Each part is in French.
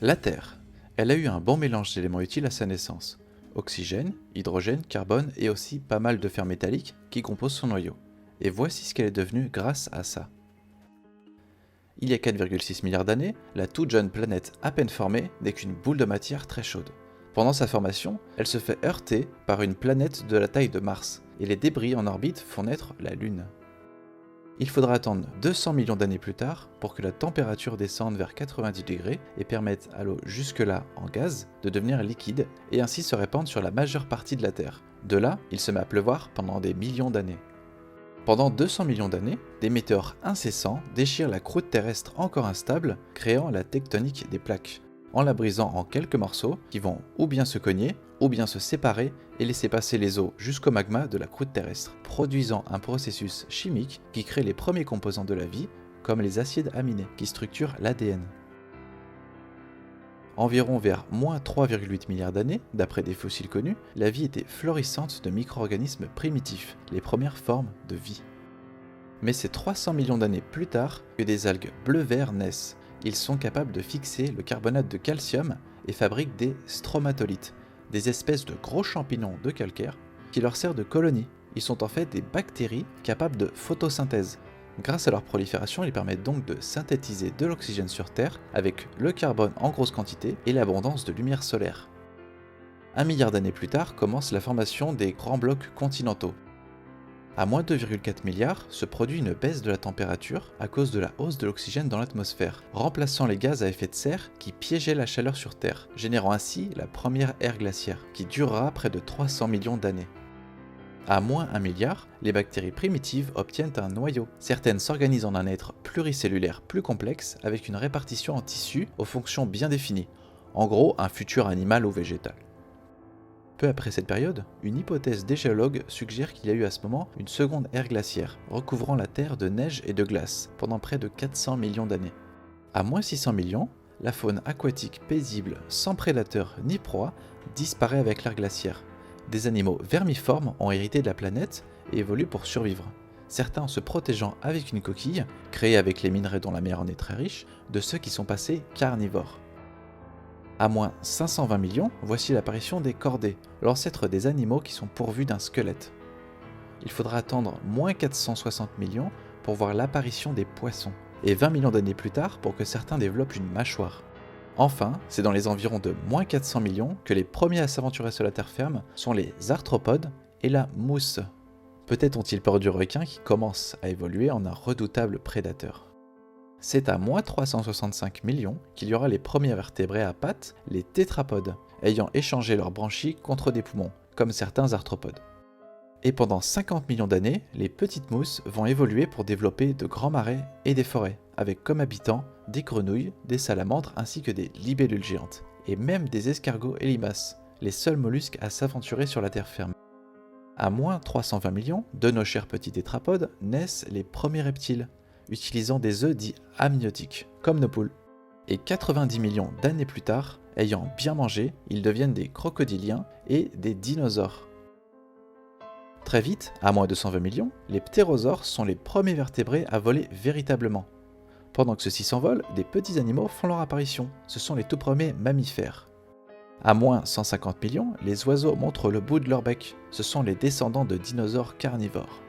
La Terre. Elle a eu un bon mélange d'éléments utiles à sa naissance. Oxygène, hydrogène, carbone et aussi pas mal de fer métallique qui composent son noyau. Et voici ce qu'elle est devenue grâce à ça. Il y a 4,6 milliards d'années, la toute jeune planète à peine formée n'est qu'une boule de matière très chaude. Pendant sa formation, elle se fait heurter par une planète de la taille de Mars, et les débris en orbite font naître la Lune. Il faudra attendre 200 millions d'années plus tard pour que la température descende vers 90 degrés et permette à l'eau jusque-là en gaz de devenir liquide et ainsi se répandre sur la majeure partie de la Terre. De là, il se met à pleuvoir pendant des millions d'années. Pendant 200 millions d'années, des météores incessants déchirent la croûte terrestre encore instable, créant la tectonique des plaques, en la brisant en quelques morceaux qui vont ou bien se cogner, ou bien se séparer et laisser passer les eaux jusqu'au magma de la croûte terrestre, produisant un processus chimique qui crée les premiers composants de la vie, comme les acides aminés qui structurent l'ADN. Environ vers moins 3,8 milliards d'années, d'après des fossiles connus, la vie était florissante de micro-organismes primitifs, les premières formes de vie. Mais c'est 300 millions d'années plus tard que des algues bleu-vert naissent. Ils sont capables de fixer le carbonate de calcium et fabriquent des stromatolites, des espèces de gros champignons de calcaire qui leur servent de colonie. Ils sont en fait des bactéries capables de photosynthèse. Grâce à leur prolifération, ils permettent donc de synthétiser de l'oxygène sur Terre avec le carbone en grosse quantité et l'abondance de lumière solaire. 1 milliard d'années plus tard commence la formation des grands blocs continentaux. À moins 2,4 milliards se produit une baisse de la température à cause de la hausse de l'oxygène dans l'atmosphère, remplaçant les gaz à effet de serre qui piégeaient la chaleur sur Terre, générant ainsi la première ère glaciaire, qui durera près de 300 millions d'années. À moins 1 milliard, les bactéries primitives obtiennent un noyau. Certaines s'organisent en un être pluricellulaire plus complexe avec une répartition en tissus aux fonctions bien définies, en gros un futur animal ou végétal. Peu après cette période, une hypothèse des géologues suggère qu'il y a eu à ce moment une seconde ère glaciaire, recouvrant la Terre de neige et de glace pendant près de 400 millions d'années. À moins 600 millions, la faune aquatique paisible, sans prédateurs ni proies, disparaît avec l'ère glaciaire. Des animaux vermiformes ont hérité de la planète et évoluent pour survivre, certains en se protégeant avec une coquille, créée avec les minerais dont la mer en est très riche, de ceux qui sont passés carnivores. À moins 520 millions, voici l'apparition des chordés, l'ancêtre des animaux qui sont pourvus d'un squelette. Il faudra attendre moins 460 millions pour voir l'apparition des poissons, et 20 millions d'années plus tard pour que certains développent une mâchoire. Enfin, c'est dans les environs de moins 400 millions que les premiers à s'aventurer sur la terre ferme sont les arthropodes et la mousse. Peut-être ont-ils peur du requin qui commence à évoluer en un redoutable prédateur. C'est à moins 365 millions qu'il y aura les premiers vertébrés à pattes, les tétrapodes, ayant échangé leurs branchies contre des poumons, comme certains arthropodes. Et pendant 50 millions d'années, les petites mousses vont évoluer pour développer de grands marais et des forêts, avec comme habitants des grenouilles, des salamandres ainsi que des libellules géantes, et même des escargots et limaces, les seuls mollusques à s'aventurer sur la terre ferme. À moins 320 millions, de nos chers petits tétrapodes naissent les premiers reptiles, utilisant des œufs dits amniotiques, comme nos poules. Et 90 millions d'années plus tard, ayant bien mangé, ils deviennent des crocodiliens et des dinosaures. Très vite, à moins de 120 millions, les ptérosaures sont les premiers vertébrés à voler véritablement. Pendant que ceux-ci s'envolent, des petits animaux font leur apparition, ce sont les tout premiers mammifères. À moins 150 millions, les oiseaux montrent le bout de leur bec, ce sont les descendants de dinosaures carnivores.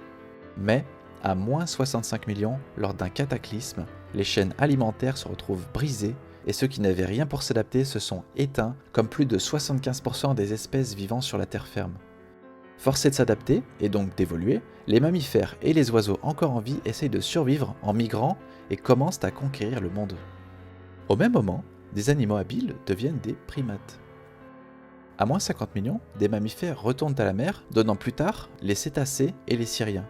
Mais, à moins 65 millions, lors d'un cataclysme, les chaînes alimentaires se retrouvent brisées et ceux qui n'avaient rien pour s'adapter se sont éteints, comme plus de 75% des espèces vivant sur la terre ferme. Forcés de s'adapter, et donc d'évoluer, les mammifères et les oiseaux encore en vie essayent de survivre en migrant et commencent à conquérir le monde. Au même moment, des animaux habiles deviennent des primates. À moins 50 millions, des mammifères retournent à la mer, donnant plus tard les cétacés et les siriens.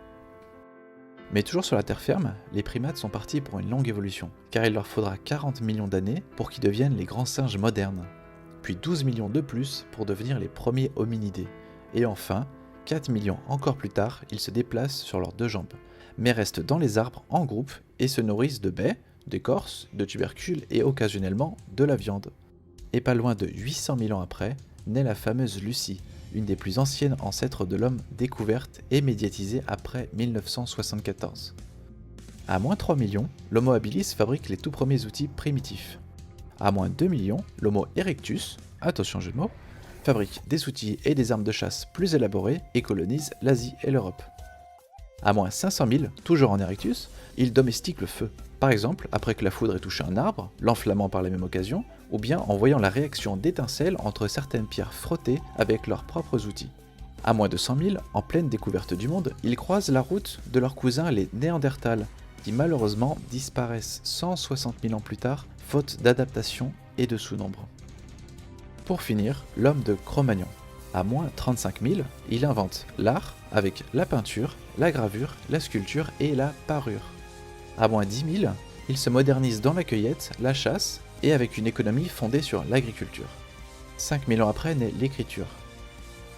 Mais toujours sur la terre ferme, les primates sont partis pour une longue évolution, car il leur faudra 40 millions d'années pour qu'ils deviennent les grands singes modernes, puis 12 millions de plus pour devenir les premiers hominidés, et enfin, 4 millions encore plus tard, ils se déplacent sur leurs deux jambes, mais restent dans les arbres en groupe et se nourrissent de baies, d'écorces, de tubercules et occasionnellement de la viande. Et pas loin de 800 000 ans après, naît la fameuse Lucie, une des plus anciennes ancêtres de l'homme découverte et médiatisée après 1974. À moins 3 millions, l'Homo habilis fabrique les tout premiers outils primitifs. À moins 2 millions, l'Homo erectus, attention jeu de mots, fabrique des outils et des armes de chasse plus élaborés et colonise l'Asie et l'Europe. À moins 500 000, toujours en erectus, il domestique le feu. Par exemple, après que la foudre ait touché un arbre, l'enflammant par la même occasion, ou bien en voyant la réaction d'étincelles entre certaines pierres frottées avec leurs propres outils. À moins de 100 000, en pleine découverte du monde, ils croisent la route de leurs cousins les Néandertals, qui malheureusement disparaissent 160 000 ans plus tard, faute d'adaptation et de sous-nombre. Pour finir, l'homme de Cro-Magnon. À moins 35 000, il invente l'art avec la peinture, la gravure, la sculpture et la parure. À moins 10 000, il se modernise dans la cueillette, la chasse et avec une économie fondée sur l'agriculture. 5 000 ans après naît l'écriture.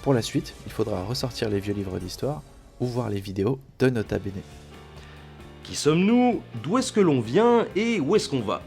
Pour la suite, il faudra ressortir les vieux livres d'histoire ou voir les vidéos de Nota Bene. Qui sommes-nous? D'où est-ce que l'on vient et où est-ce qu'on va?